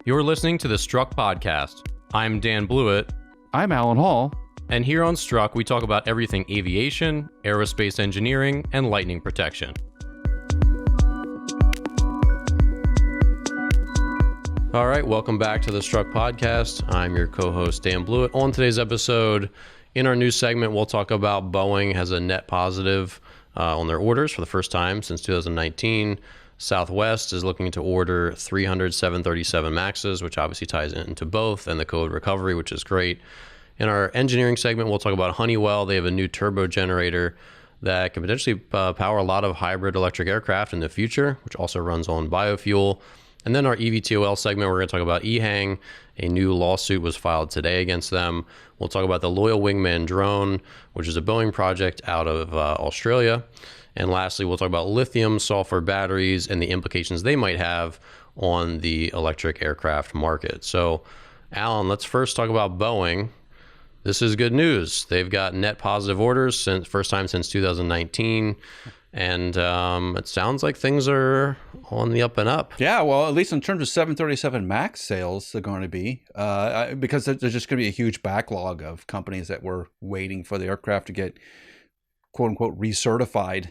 You're listening to the Struck Podcast. I'm Dan Blewett. I'm Alan Hall. And here on Struck, we talk about everything aviation, aerospace engineering, and lightning protection. All right, welcome back to the Struck Podcast. I'm your co-host, Dan Blewett. On today's episode, in our news segment, we'll talk about Boeing has a net positive on their orders for the first time since 2019. Southwest is looking to order 300 737 MAXs, which obviously ties into both, and the COVID recovery, which is great. In our engineering segment, we'll talk about Honeywell. They have a new turbogenerator that can potentially power a lot of hybrid electric aircraft in the future, which also runs on biofuel. And then our EVTOL segment, we're going to talk about Ehang. A new lawsuit was filed today against them. We'll talk about the Loyal Wingman drone, which is a Boeing project out of Australia. And lastly, we'll talk about lithium-sulfur batteries and the implications they might have on the electric aircraft market. So, Alan, let's first talk about Boeing. This is good news. They've got net positive orders since first time since 2019. And it sounds like things are on the up and up. Yeah, well, at least in terms of 737 MAX sales, they're going to be, because there's just going to be a huge backlog of companies that were waiting for the aircraft to get, quote unquote, recertified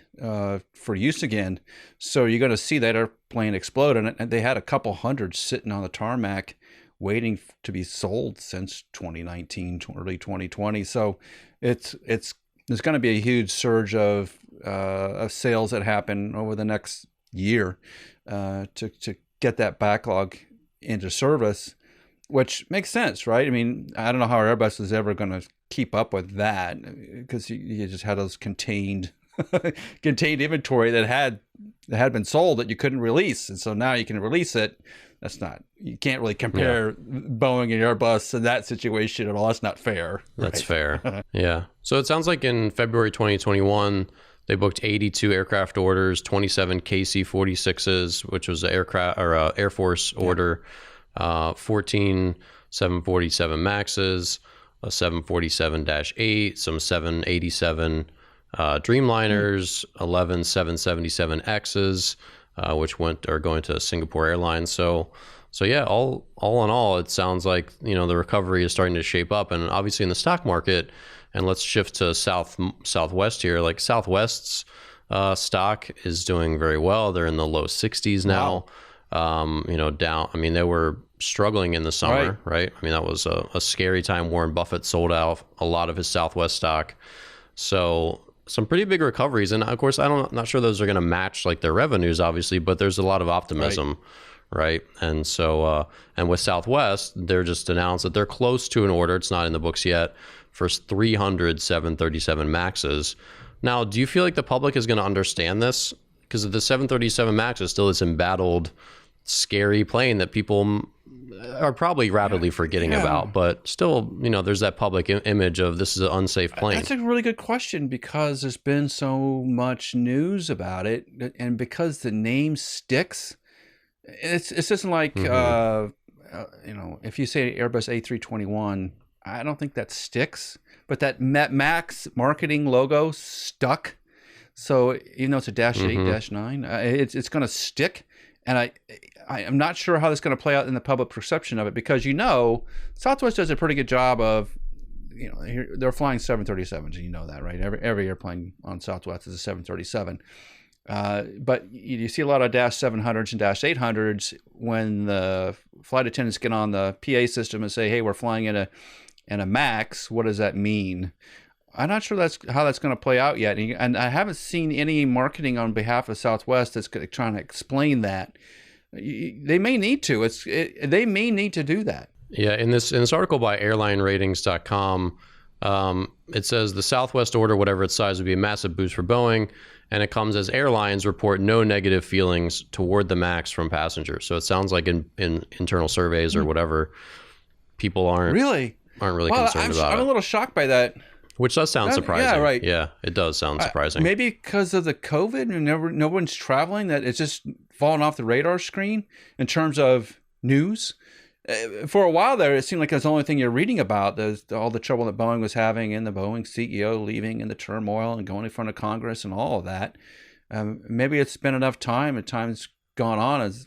for use again. So you're going to see that airplane explode. And they had a couple hundred sitting on the tarmac waiting to be sold since 2019, early 2020. So there's going to be a huge surge of sales that happen over the next year to get that backlog into service, which makes sense, right? I mean, I don't know how Airbus is ever going to keep up with that because you just had those contained inventory that had been sold that you couldn't release, and so now you can release it. You can't really compare Boeing and Airbus in that situation at all. That's not fair. That's fair. Yeah. So it sounds like in February 2021, they booked 82 aircraft orders, 27 KC-46s, which was an Air Force order, 14 747 MAXs, a 747-8, some 787 Dreamliners, 11 777Xs, which are going to Singapore Airlines. So yeah, all in all, it sounds like, the recovery is starting to shape up, and obviously in the stock market. And let's shift to Southwest here. Like Southwest's stock is doing very well. They're in the low 60s now. Wow. Down. I mean, they were struggling in the summer, right? I mean, that was a scary time. Warren Buffett sold out a lot of his Southwest stock. So some pretty big recoveries. And of course, I'm not sure those are going to match like their revenues, obviously, but there's a lot of optimism, right? And so, and with Southwest, they're just announced that they're close to an order. It's not in the books yet for 300 737 MAXs. Now, do you feel like the public is going to understand this? Because the 737 MAX is still this embattled, scary plane that people are probably rapidly forgetting about. But still, there's that public image of this is an unsafe plane. That's a really good question because there's been so much news about it. And because the name sticks, it's just like, if you say Airbus A321, I don't think that sticks, but that MAX marketing logo stuck. So even though it's a -8, -9, it's going to stick. And I'm not sure how that's going to play out in the public perception of it because, Southwest does a pretty good job of, they're flying 737s, and you know that, right? Every airplane on Southwest is a 737. But you see a lot of -700s and -800s when the flight attendants get on the PA system and say, hey, we're flying in a MAX. What does that mean? I'm not sure how that's going to play out yet. And I haven't seen any marketing on behalf of Southwest that's trying to explain that. They may need to. They may need to do that. Yeah, in this article by airlineratings.com, it says the Southwest order, whatever its size, would be a massive boost for Boeing. And it comes as airlines report no negative feelings toward the MAX from passengers. So it sounds like in internal surveys or whatever, people aren't really concerned about it. I'm a little shocked by that. Which does sound surprising. Yeah, right. Yeah, it does sound surprising. Maybe because of the COVID and no one's traveling, that it's just fallen off the radar screen in terms of news. For a while there, it seemed like that's the only thing you're reading about. There's all the trouble that Boeing was having and the Boeing CEO leaving and the turmoil and going in front of Congress and all of that. Maybe it's been enough time and time's gone on as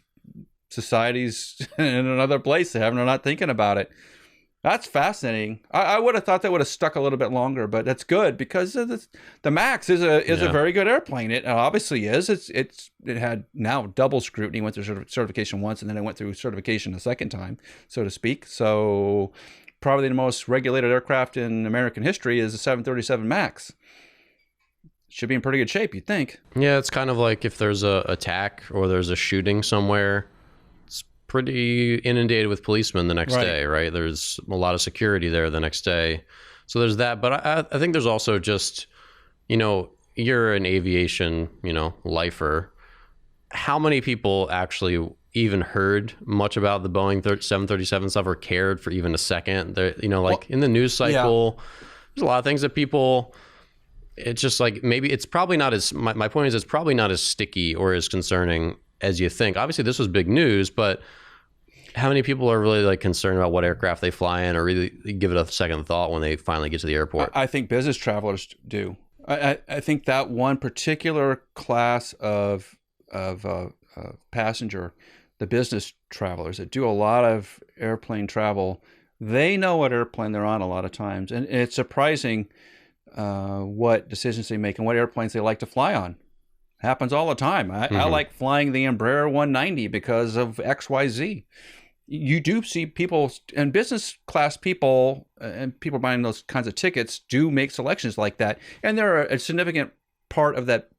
society's in another place. They're not thinking about it. That's fascinating. I would have thought that would have stuck a little bit longer, but that's good because the Max is a very good airplane. It obviously is. It had now double scrutiny. Went through certification once, and then it went through certification a second time, so to speak. So probably the most regulated aircraft in American history is the 737 Max. Should be in pretty good shape, you'd think. Yeah, it's kind of like if there's a attack or there's a shooting somewhere, it's pretty inundated with policemen the next day, right? There's a lot of security there the next day. So there's that. But I think there's also just, you're an aviation, lifer. How many people actually even heard much about the Boeing 737 stuff or cared for even a second? In the news cycle, there's a lot of things that people... It's just like, maybe it's probably not as, my point is it's probably not as sticky or as concerning as you think. Obviously this was big news, but how many people are really like concerned about what aircraft they fly in or really give it a second thought when they finally get to the airport? I think business travelers do. I think that one particular class of passenger, the business travelers that do a lot of airplane travel, they know what airplane they're on a lot of times. And it's surprising what decisions they make and what airplanes they like to fly on. Happens all the time. I like flying the Embraer 190 because of XYZ. You do see people, and business class people and people buying those kinds of tickets do make selections like that. And they're a significant part of that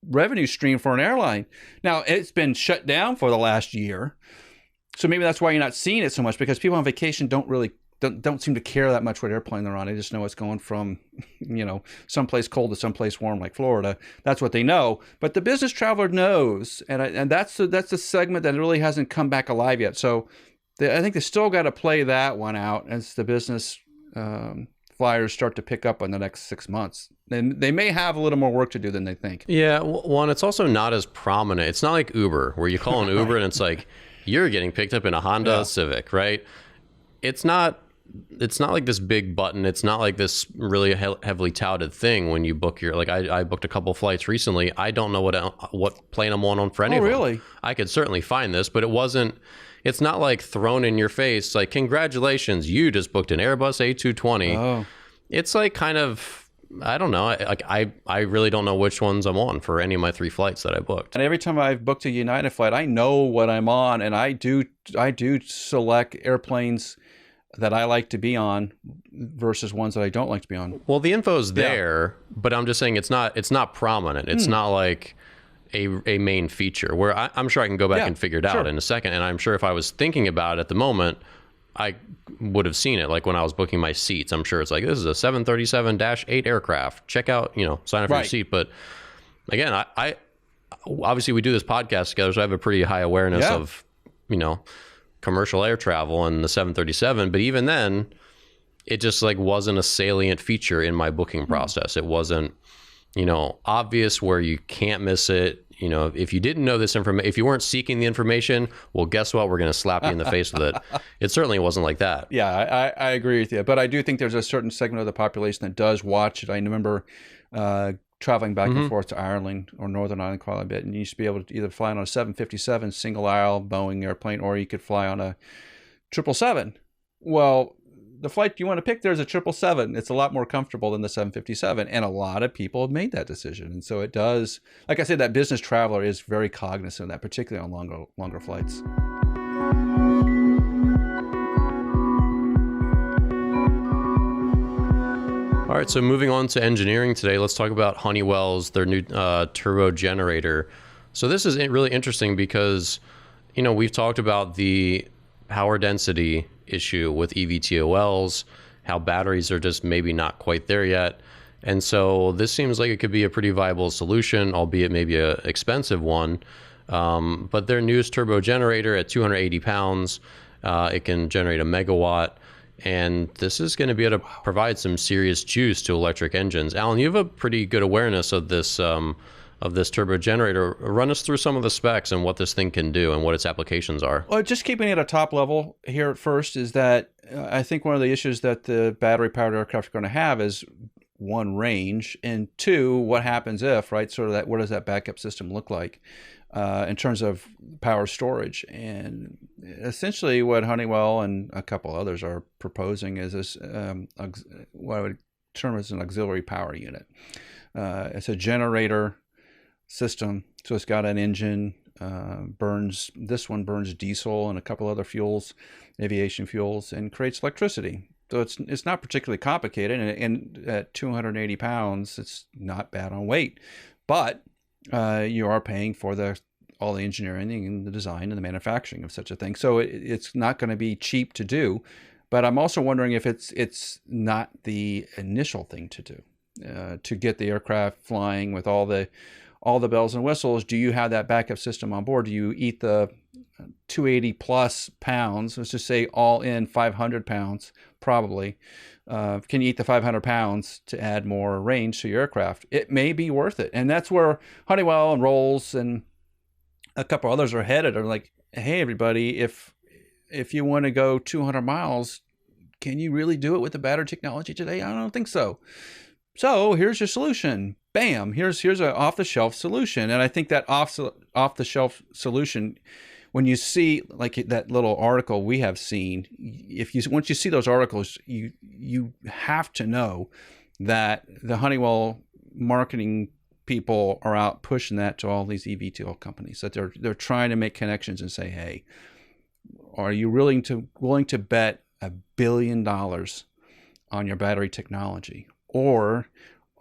revenue stream for an airline. Now, it's been shut down for the last year. So maybe that's why you're not seeing it so much, because people on vacation don't seem to care that much what airplane they're on. They just know it's going from, someplace cold to someplace warm like Florida. That's what they know. But the business traveler knows, and that's the segment that really hasn't come back alive yet. So I think they still got to play that one out as the business flyers start to pick up in the next 6 months. And they may have a little more work to do than they think. Yeah, one, it's also not as prominent. It's not like Uber, where you call an Uber and it's like, you're getting picked up in a Honda Civic, right? It's not like this big button. It's not like this really heavily touted thing when you book your, like I booked a couple flights recently. I don't know what plane I'm on for any of them. Really? I could certainly find this, but it's not like thrown in your face, like, congratulations, you just booked an Airbus A220. Oh. It's like kind of, I don't know. I really don't know which ones I'm on for any of my 3 flights that I booked. And every time I've booked a United flight, I know what I'm on, and I do select airplanes that I like to be on versus ones that I don't like to be on. Well, the info's there, but I'm just saying it's not prominent. It's not like a main feature where I'm sure I can go back and figure it out in a second. And I'm sure if I was thinking about it at the moment, I would have seen it. Like when I was booking my seats, I'm sure it's like, this is a 737-8 aircraft. Check out, sign up for your seat. But again, I obviously we do this podcast together, so I have a pretty high awareness of, commercial air travel and the 737. But even then, it just like wasn't a salient feature in my booking process. It wasn't, obvious where you can't miss it. If you didn't know this information, if you weren't seeking the information, well, guess what? We're going to slap you in the face with it. It certainly wasn't like that. Yeah, I agree with you. But I do think there's a certain segment of the population that does watch it. I remember traveling back and forth to Ireland or Northern Ireland quite a bit, and you used to be able to either fly on a 757 single aisle Boeing airplane, or you could fly on a 777. Well, the flight you want to pick there is a 777. It's a lot more comfortable than the 757, and a lot of people have made that decision. And so it does, like I said, that business traveler is very cognizant of that, particularly on longer flights. All right, so moving on to engineering today, let's talk about Honeywell's, their new turbogenerator. So this is really interesting because, we've talked about the power density issue with EVTOLs, how batteries are just maybe not quite there yet. And so this seems like it could be a pretty viable solution, albeit maybe an expensive one. But their newest turbogenerator at 280 pounds, it can generate 1 megawatt. And this is going to be able to provide some serious juice to electric engines. Alan, you have a pretty good awareness of this turbogenerator. Run us through some of the specs and what this thing can do and what its applications are. Well, just keeping it at a top level here at first is that I think one of the issues that the battery-powered aircraft are going to have is one, range, and two, what happens if, right? Sort of that, what does that backup system look like in terms of power storage? And essentially what Honeywell and a couple others are proposing is this, what I would term as an auxiliary power unit. It's a generator system, so it's got an engine, this one burns diesel and a couple other fuels, aviation fuels, and creates electricity. So it's not particularly complicated, and at 280 pounds, it's not bad on weight. But you are paying for all the engineering and the design and the manufacturing of such a thing. So it's not going to be cheap to do. But I'm also wondering if it's not the initial thing to do to get the aircraft flying with all the bells and whistles. Do you have that backup system on board? Do you eat the 280 plus pounds? Let's just say all in 500 pounds, probably. Can you eat the 500 pounds to add more range to your aircraft? It may be worth it. And that's where Honeywell and Rolls and a couple others are headed. Are like, hey, everybody, if you want to go 200 miles, can you really do it with the battery technology today? I don't think so. So here's your solution. Bam, here's an off-the-shelf solution. And I think that off-the-shelf solution, when you see like that little article we have seen, once you see those articles, you have to know that the Honeywell marketing people are out pushing that to all these EVTOL companies, that they're trying to make connections and say, hey, are you willing to bet $1 billion on your battery technology? Or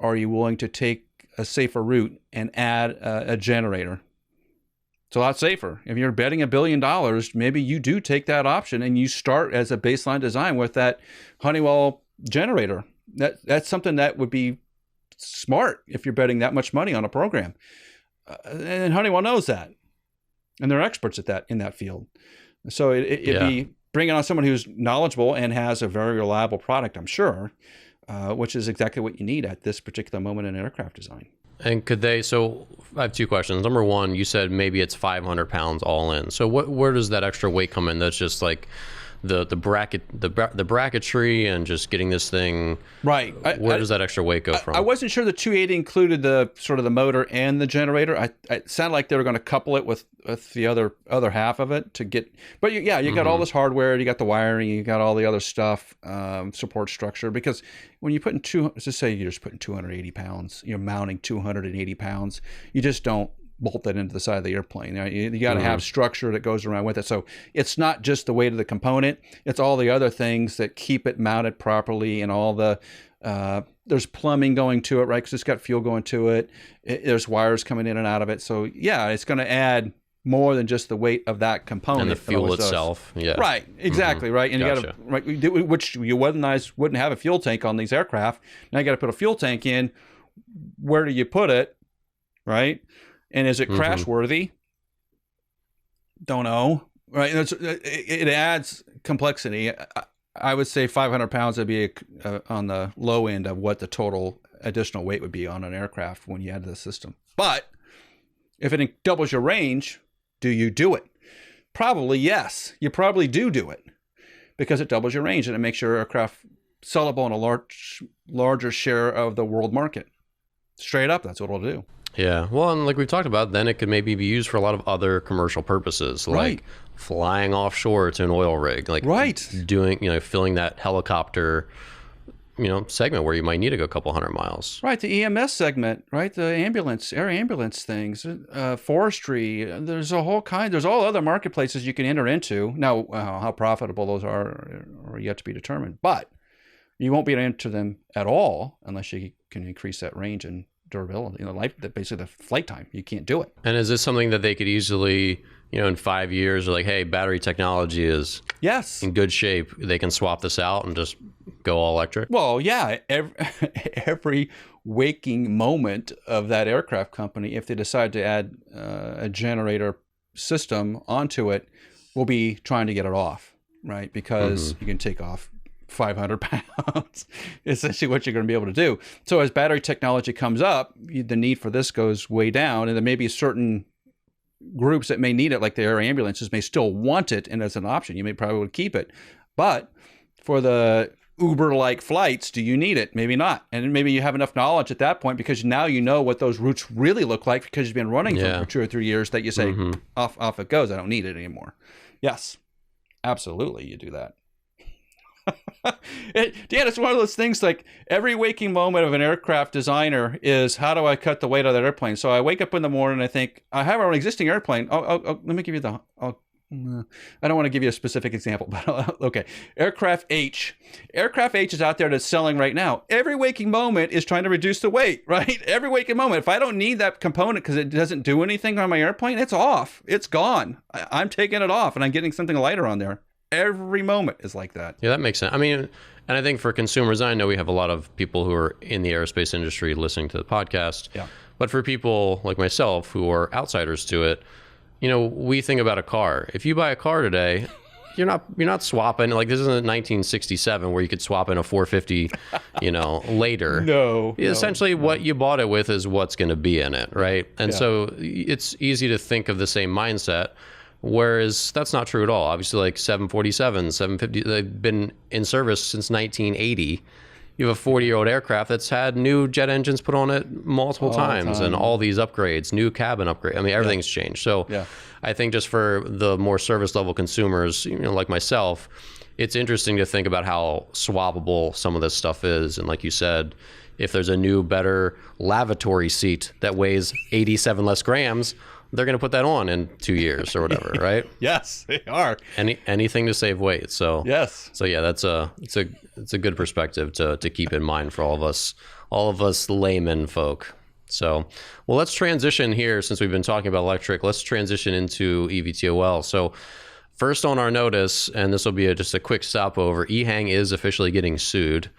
are you willing to take a safer route and add a generator? It's a lot safer. If you're betting $1 billion, maybe you do take that option and you start as a baseline design with that Honeywell generator. That's something that would be smart if you're betting that much money on a program. And Honeywell knows that. And they're experts at that in that field. So it'd be bringing on someone who's knowledgeable and has a very reliable product, I'm sure. Which is exactly what you need at this particular moment in aircraft design. And so I have two questions. Number one, you said maybe it's 500 pounds all in. So where does that extra weight come in? That's just like the bracketry and just getting this thing right. Where does that extra weight go from? I wasn't sure the 280 included the sort of the motor and the generator. It sounded like they were going to couple it with the other half of it to get. But you got all this hardware, you got the wiring, you got all the other stuff, support structure. Because when you put in let's just say you're just putting 280 pounds, you're mounting 280 pounds, you just don't bolt that into the side of the airplane. You got to have structure that goes around with it. So it's not just the weight of the component, it's all the other things that keep it mounted properly, and all the there's plumbing going to it, right? Because it's got fuel going to it. There's wires coming in and out of it. So yeah, it's going to add more than just the weight of that component. And the fuel itself. Yeah. Right. Exactly. Right. And you got to, right, which you otherwise wouldn't have a fuel tank on these aircraft. Now you got to put a fuel tank in. Where do you put it? Right. And is it crash worthy? Don't know. Right. It adds complexity. I would say 500 pounds would be on the low end of what the total additional weight would be on an aircraft when you add to the system. But if it doubles your range, do you do it? Probably yes. You probably do it because it doubles your range and it makes your aircraft sellable in a larger share of the world market. Straight up, that's what it'll do. Yeah. Well, and like we've talked about, then it could maybe be used for a lot of other commercial purposes, like flying offshore to an oil rig, like doing, filling that helicopter, segment where you might need to go a couple hundred miles. Right. The EMS segment, right? The air ambulance things, forestry. There's a whole there's all other marketplaces you can enter into. Now, how profitable those are yet to be determined, but you won't be able to enter them at all unless you can increase that range and durability, basically the flight time. You can't do it. And is this something that they could easily, in 5 years, or like, hey, battery technology is in good shape, they can swap this out and just go all electric? Well, yeah, every waking moment of that aircraft company, if they decide to add a generator system onto it, will be trying to get it off, right? Because you can take off 500 pounds, essentially what you're going to be able to do. So as battery technology comes up, the need for this goes way down, and there may be certain groups that may need it, like the air ambulances may still want it, and as an option, you may probably would keep it. But for the Uber-like flights, do you need it? Maybe not. And maybe you have enough knowledge at that point because now you know what those routes really look like because you've been running them for 2 or 3 years that you say, off it goes. I don't need it anymore. Yes, absolutely. You do that. Dan, it's one of those things like every waking moment of an aircraft designer is how do I cut the weight of that airplane? So I wake up in the morning and I think, I have an existing airplane. Let me give you I don't want to give you a specific example, but okay. Aircraft H is out there that's selling right now. Every waking moment is trying to reduce the weight, right? Every waking moment. If I don't need that component because it doesn't do anything on my airplane, it's off. It's gone. I'm taking it off and I'm getting something lighter on there. Every moment is like that. Yeah, that makes sense. I mean, and I think for consumers, I know we have a lot of people who are in the aerospace industry listening to the podcast. Yeah. But for people like myself who are outsiders to it, we think about a car. If you buy a car today, you're not swapping. Like, this isn't 1967 where you could swap in a 450, later. No. Essentially, what you bought it with is what's going to be in it, right? And so it's easy to think of the same mindset, whereas that's not true at all. Obviously, like 747, 750, they've been in service since 1980. You have a 40-year-old aircraft that's had new jet engines put on it multiple times and all these upgrades, new cabin upgrade. I mean, everything's changed. So I think just for the more service level consumers, like myself, it's interesting to think about how swappable some of this stuff is. And like you said, if there's a new, better lavatory seat that weighs 87 less grams, they're going to put that on in 2 years or whatever, right? Yes, they are. Anything to save weight. So yes. So yeah, it's a good perspective to keep in mind for all of us layman folk. So, well, let's transition here since we've been talking about electric. Let's transition into EVTOL. So, first on our notice, and this will be just a quick stopover. Ehang is officially getting sued.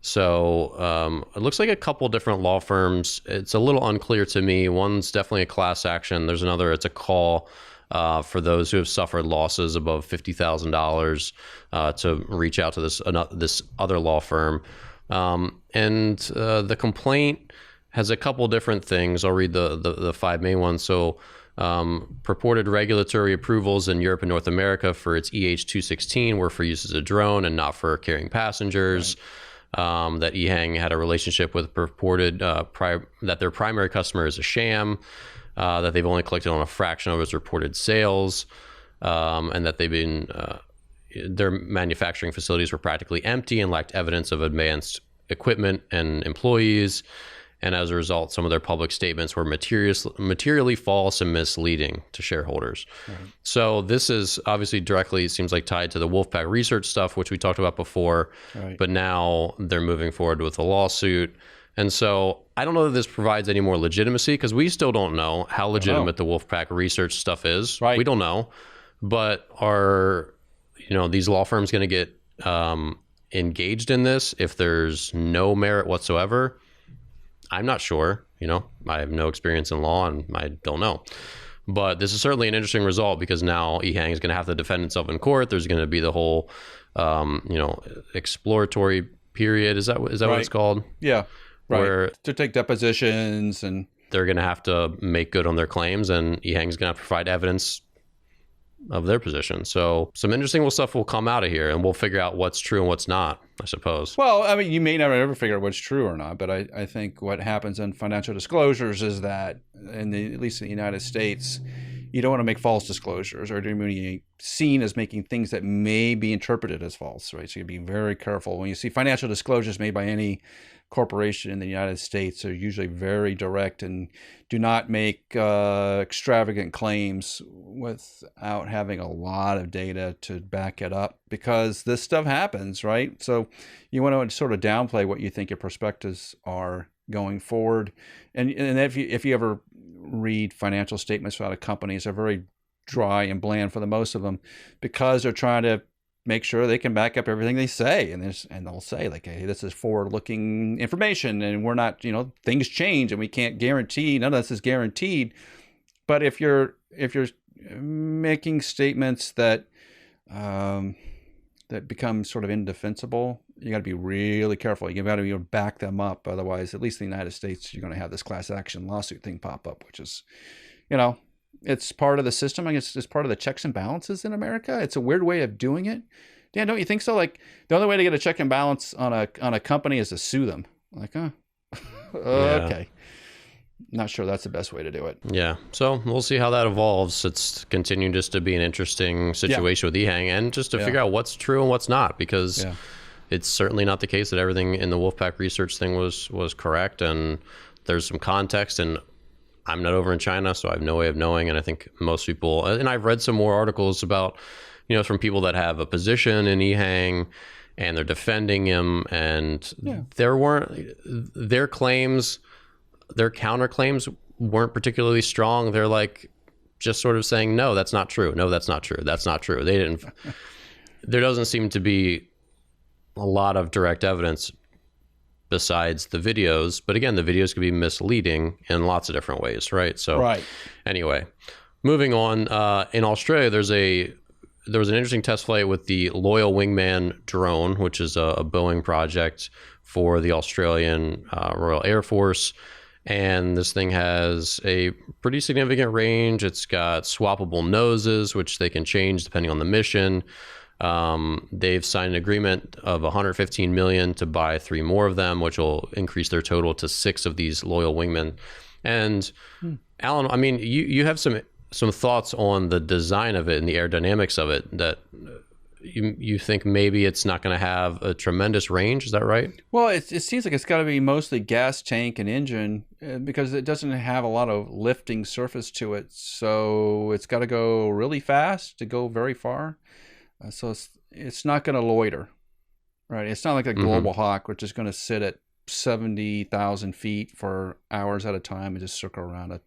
So it looks like a couple different law firms. It's a little unclear to me. One's definitely a class action. There's another, it's a call for those who have suffered losses above $50,000 to reach out to this other law firm. And the complaint has a couple different things. I'll read the 5 main ones. So purported regulatory approvals in Europe and North America for its EH-216 were for use as a drone and not for carrying passengers. Right. That Ehang had a relationship with purported that their primary customer is a sham, that they've only collected on a fraction of its reported sales, and that they've been their manufacturing facilities were practically empty and lacked evidence of advanced equipment and employees. And as a result, some of their public statements were materially false and misleading to shareholders. Right. So this is obviously directly, seems like, tied to the Wolfpack research stuff, which we talked about before. Right. But now they're moving forward with a lawsuit. And so I don't know that this provides any more legitimacy because we still don't know how legitimate the Wolfpack research stuff is. Right. We don't know. But are these law firms going to get engaged in this if there's no merit whatsoever? I'm not sure. I have no experience in law and I don't know. But this is certainly an interesting result because now Ehang is going to have to defend itself in court. There's going to be the whole, exploratory period. Is that what it's called? Yeah. Right. Where to take depositions and they're going to have to make good on their claims and Ehang's going to have to provide evidence of their position. So some interesting stuff will come out of here and we'll figure out what's true and what's not, I suppose. Well, I mean, you may never ever figure out what's true or not, but I think what happens in financial disclosures is that at least in the United States, you don't want to make false disclosures or be seen as making things that may be interpreted as false, right? So you be very careful. When you see financial disclosures made by any corporation in the United States, are usually very direct and do not make extravagant claims without having a lot of data to back it up because this stuff happens, right? So you want to sort of downplay what you think your perspectives are going forward. And if you ever read financial statements out of companies, they're very dry and bland for the most of them because they're trying to make sure they can back up everything they say. And they'll say like, hey, this is forward-looking information and we're not, things change and we can't guarantee, none of this is guaranteed. But if you're making statements that become sort of indefensible, you got to be really careful. You got to back them up. Otherwise, at least in the United States, you're going to have this class action lawsuit thing pop up, which is, it's part of the system. I guess it's part of the checks and balances in America. It's a weird way of doing it Dan, don't you think so? Like the only way to get a check and balance on a company is to sue them. Like, okay. Not sure that's the best way to do it. Yeah. So we'll see how that evolves. It's continuing just to be an interesting situation with Ehang, and just to figure out what's true and what's not, because it's certainly not the case that everything in the Wolfpack research thing was correct. And there's some context, and I'm not over in China, so I have no way of knowing. And I think most people, and I've read some more articles about, from people that have a position in Ehang and they're defending him, and their claims, their counterclaims weren't particularly strong. They're like just sort of saying, no, that's not true. No, that's not true. That's not true. They didn't, there doesn't seem to be a lot of direct evidence besides the videos. But again, the videos could be misleading in lots of different ways, right? So anyway, moving on, in Australia, there was an interesting test flight with the Loyal Wingman drone, which is a Boeing project for the Australian Royal Air Force. And this thing has a pretty significant range. It's got swappable noses, which they can change depending on the mission. They've signed an agreement of $115 million to buy 3 more of them, which will increase their total to 6 of these Loyal Wingmen. And Alan, I mean, you have some thoughts on the design of it and the aerodynamics of it, that you think maybe it's not going to have a tremendous range. Is that right? Well, it seems like it's got to be mostly gas tank and engine, because it doesn't have a lot of lifting surface to it. So it's got to go really fast to go very far. So it's not going to loiter, right? It's not like a Global Hawk, which is going to sit at 70,000 feet for hours at a time and just circle around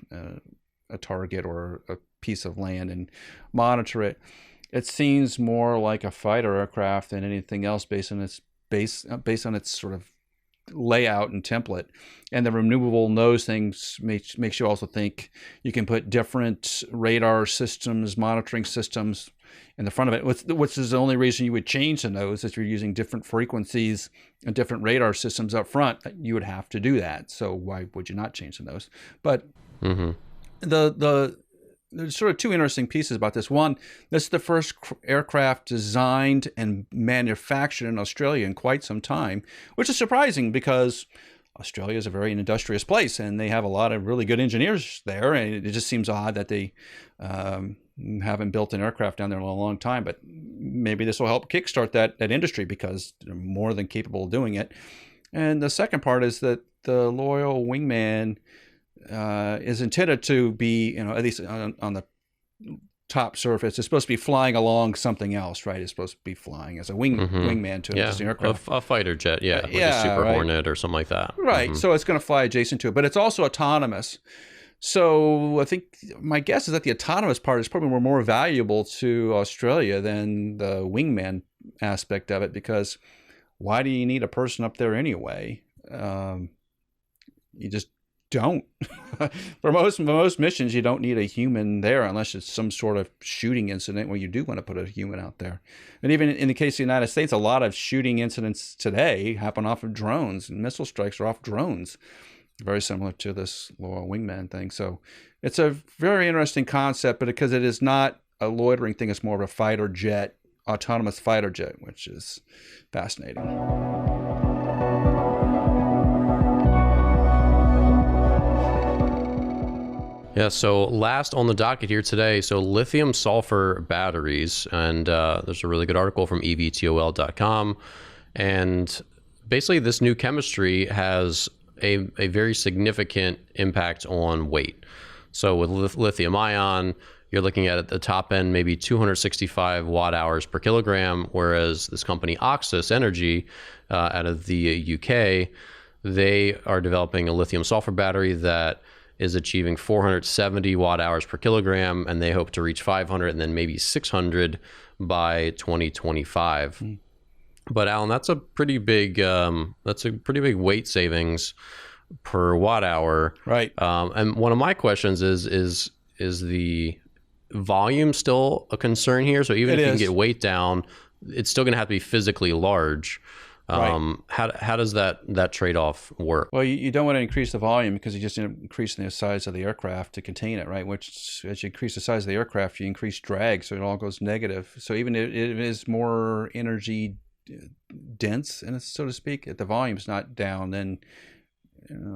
a target or a piece of land and monitor it. It seems more like a fighter aircraft than anything else, based on its sort of layout and template. And the removable nose things makes you also think you can put different radar systems, monitoring systems in the front of it, which is the only reason you would change the nose. If you're using different frequencies and different radar systems up front, you would have to do that. So why would you not change the nose? But there's sort of 2 interesting pieces about this. One, this is the first aircraft designed and manufactured in Australia in quite some time, which is surprising because Australia is a very industrious place and they have a lot of really good engineers there. And it just seems odd that they haven't built an aircraft down there in a long time. But maybe this will help kickstart that industry, because they're more than capable of doing it. And the second part is that the Loyal Wingman is intended to be, at least on the top surface, it's supposed to be flying along something else, right? It's supposed to be flying as a wingman to an existing aircraft. A fighter jet, like a Super Hornet or something like that. Right, so it's going to fly adjacent to it, but it's also autonomous. So I think my guess is that the autonomous part is probably more valuable to Australia than the wingman aspect of it, because why do you need a person up there anyway? You just don't. For most missions, you don't need a human there unless it's some sort of shooting incident where you do want to put a human out there. And even in the case of the United States, a lot of shooting incidents today happen off of drones, and missile strikes are off drones. Very similar to this Loyal Wingman thing. So it's a very interesting concept, but because it is not a loitering thing, it's more of a fighter jet, autonomous fighter jet, which is fascinating. Yeah, so last on the docket here today, so lithium-sulfur batteries, and there's a really good article from EVTOL.com, and basically this new chemistry has a very significant impact on weight. So with lithium ion, you're looking at the top end, maybe 265 watt hours per kilogram, whereas this company Oxis Energy out of the UK, they are developing a lithium-sulfur battery that is achieving 470 watt hours per kilogram, and they hope to reach 500 and then maybe 600 by 2025. But Alan, that's a pretty big weight savings per watt hour, right? And one of my questions is the volume still a concern here? So even if you can get weight down, it's still going to have to be physically large. Right. How does that trade-off work? Well, you don't want to increase the volume because you just end up increasing the size of the aircraft to contain it, right? Which, as you increase the size of the aircraft, you increase drag, so it all goes negative. So even if it is more energy dense, and so to speak, if the volume's not down, then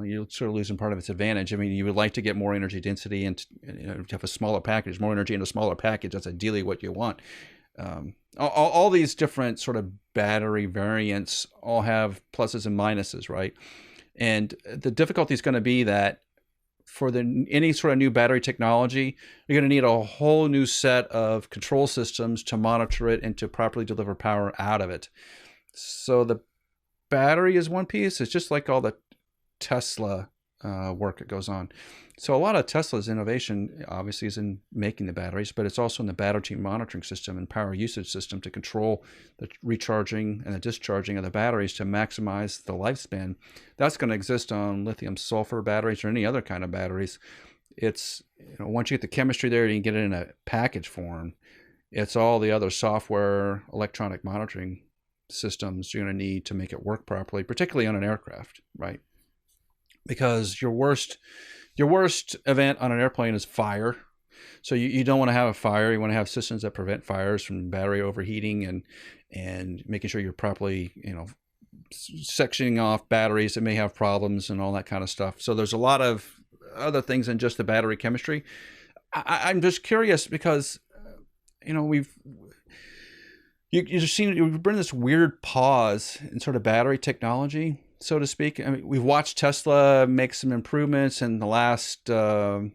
you're sort of losing part of its advantage. I mean, you would like to get more energy density and to have a smaller package, more energy in a smaller package. That's ideally what you want. All these different sort of battery variants all have pluses and minuses, right? And the difficulty is going to be that for any sort of new battery technology, you're going to need a whole new set of control systems to monitor it and to properly deliver power out of it. So the battery is one piece. It's just like all the Tesla work that goes on. So a lot of Tesla's innovation obviously is in making the batteries, but it's also in the battery monitoring system and power usage system to control the recharging and the discharging of the batteries to maximize the lifespan. That's going to exist on lithium-sulfur batteries or any other kind of batteries. It's, once you get the chemistry there, you can get it in a package form. It's all the other software, electronic monitoring systems you're going to need to make it work properly, particularly on an aircraft, right? Because your worst event on an airplane is fire. So you don't want to have a fire. You want to have systems that prevent fires from battery overheating and making sure you're properly, sectioning off batteries that may have problems and all that kind of stuff. So there's a lot of other things than just the battery chemistry. I'm just curious because, you've been this weird pause in sort of battery technology, so to speak. I mean, we've watched Tesla make some improvements in the last Elon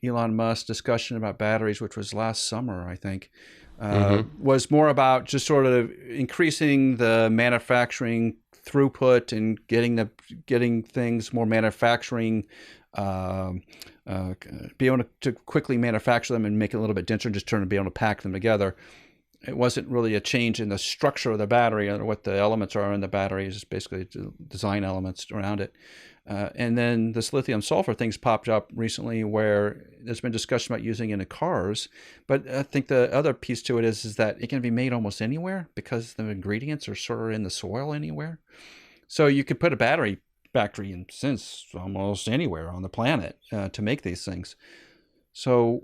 Musk discussion about batteries, which was last summer, I think, was more about just sort of increasing the manufacturing throughput and getting things more manufacturing, be able to quickly manufacture them and make it a little bit denser, and just be able to pack them together. It wasn't really a change in the structure of the battery or what the elements are in the battery. It's basically design elements around it. And then this lithium-sulfur thing's popped up recently where there's been discussion about using it in cars. But I think the other piece to it is that it can be made almost anywhere because the ingredients are sort of in the soil anywhere. So you could put a battery factory in sense almost anywhere on the planet to make these things. So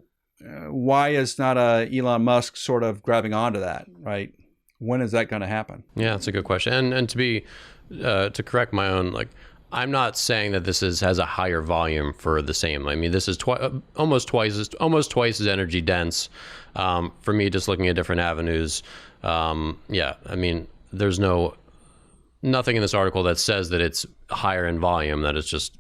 why is not Elon Musk sort of grabbing onto that, right? When is that going to happen? Yeah, that's a good question. And to correct my own, I'm not saying that this has a higher volume for the same. I mean, this is almost twice as energy dense. For me, just looking at different avenues. Yeah, I mean, there's nothing in this article that says that it's higher in volume, that it's just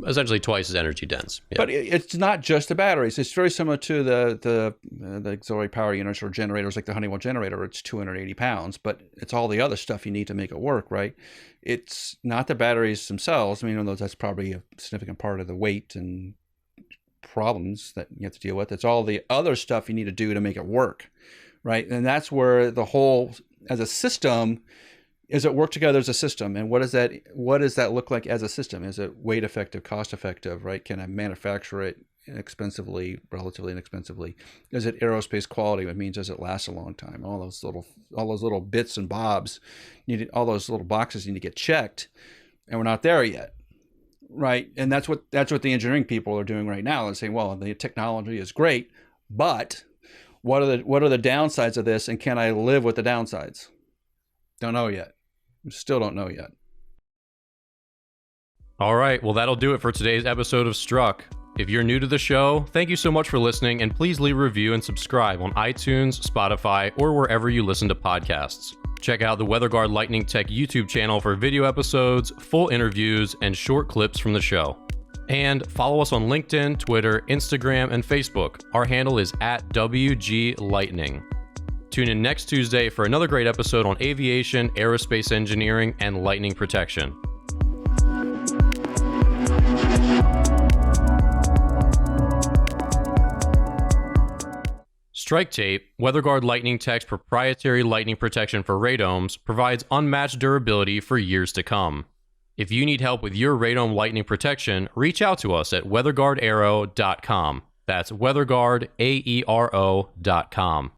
essentially twice as energy dense. Yeah. But it's not just the batteries. It's very similar to the auxiliary power units or generators like the Honeywell generator. It's 280 pounds, but it's all the other stuff you need to make it work, right? It's not the batteries themselves. I mean, although that's probably a significant part of the weight and problems that you have to deal with. It's all the other stuff you need to do to make it work, right? And that's where the whole, as a system, is it work together as a system? And what does that look like as a system? Is it weight effective, cost effective, right? Can I manufacture it relatively inexpensively? Is it aerospace quality? It means does it last a long time? All those little bits and bobs, all those little boxes need to get checked, and we're not there yet, right? And that's what the engineering people are doing right now. They're saying, well, the technology is great, but what are the downsides of this, and can I live with the downsides? Don't know yet. Still don't know yet. All right, well, that'll do it for today's episode of Struck. If you're new to the show, thank you so much for listening, and please leave a review and subscribe on iTunes, Spotify, or wherever you listen to podcasts. Check out the WeatherGuard Lightning Tech YouTube channel for video episodes, full interviews, and short clips from the show. And follow us on LinkedIn, Twitter, Instagram, and Facebook. Our handle is @WGLightning. Tune in next Tuesday for another great episode on aviation, aerospace engineering, and lightning protection. Strike Tape, WeatherGuard Lightning Tech's proprietary lightning protection for radomes, provides unmatched durability for years to come. If you need help with your radome lightning protection, reach out to us at weatherguardaero.com. That's weatherguardaero.com.